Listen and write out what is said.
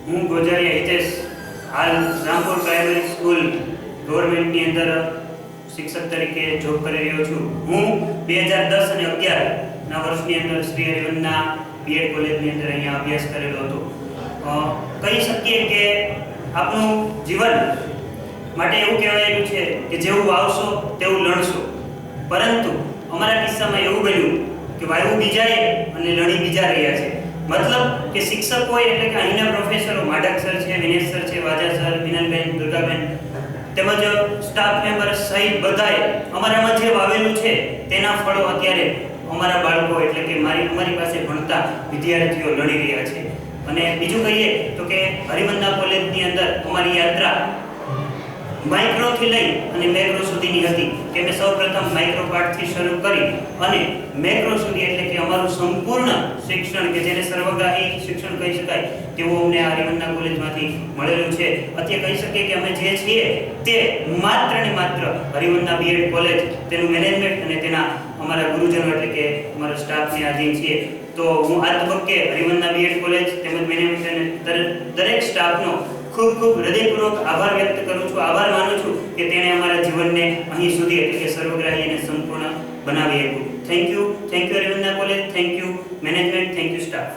હું ગોજારિયા હિતેશ હાલ Rampur primary school ગવર્મેન્ટની અંદર શિક્ષક તરીકે જોબ કરી રહ્યો છું. હું 2010 અને 11 ના વર્ષની અંદર શ્રી હરિવંદના બીએડ કોલેજની અંદર અહીંયા અભ્યાસ કરેલો હતો. કહી શકીએ કે આપણું જીવન માટે એવું કહેવાયેલું છે કે જેવું વાવશો તેવું લણશો, પરંતુ અમારા કિસ્સામાં એવું બન્યું કે વાવ્યું બીજાએ અને લણી બીજા રહ્યા છે. મતલબ કે શિક્ષક હોય એટલે કે અહીંના પ્રોફેસરો માડક સર છે, વિનેશ સર છે, વાજા સર, મિનલબેન, દુર્ગાબેન તેમજ સ્ટાફ મેમ્બર સહિત બધાએ અમારામાં જે વાવેલું છે તેના ફળો અત્યારે અમારા બાળકો એટલે કે અમારી પાસે ભણતા વિદ્યાર્થીઓ લડી રહ્યા છે. અને બીજું કહીએ તો કે હરિવંદના કોલેજની અંદર અમારી યાત્રા માઇક્રોથી લઈ અને મેક્રો સુધીની હતી કે મેં સૌપ્રથમ માઇક્રો પાર્ટથી શરૂ કરી અને મેક્રો સુધી એટલે કે અમારું સંપૂર્ણ શિક્ષણ કે જેને સર્વગ્રાહી શિક્ષણ કહી શકાય તેવું અમને આ હરિવંદના કોલેજમાંથી મળેલું છે. અત્યારે કહી શકીએ કે અમે જે છીએ તે માત્ર ને માત્ર હરિવંદના બીએડ કોલેજ, તેનું મેનેજમેન્ટ અને તેના અમારા ગુરુજનો એટલે કે અમારા સ્ટાફને આધીન છીએ. તો હું આ તબક્કે હરિવંદના બીએડ કોલેજ તેમજ મેનેજમેન્ટ અને દરેક સ્ટાફનો ખૂબ ખૂબ હૃદયપૂર્વક આભાર વ્યક્ત કરું છું, આભાર માનું છું કે તેણે અમારા જીવનને અહીં સુધી એટલે કે સર્વગ્રાહી અને સંપૂર્ણ બનાવી આપ્યું. Thank you Harivandana college, thank you management, thank you staff.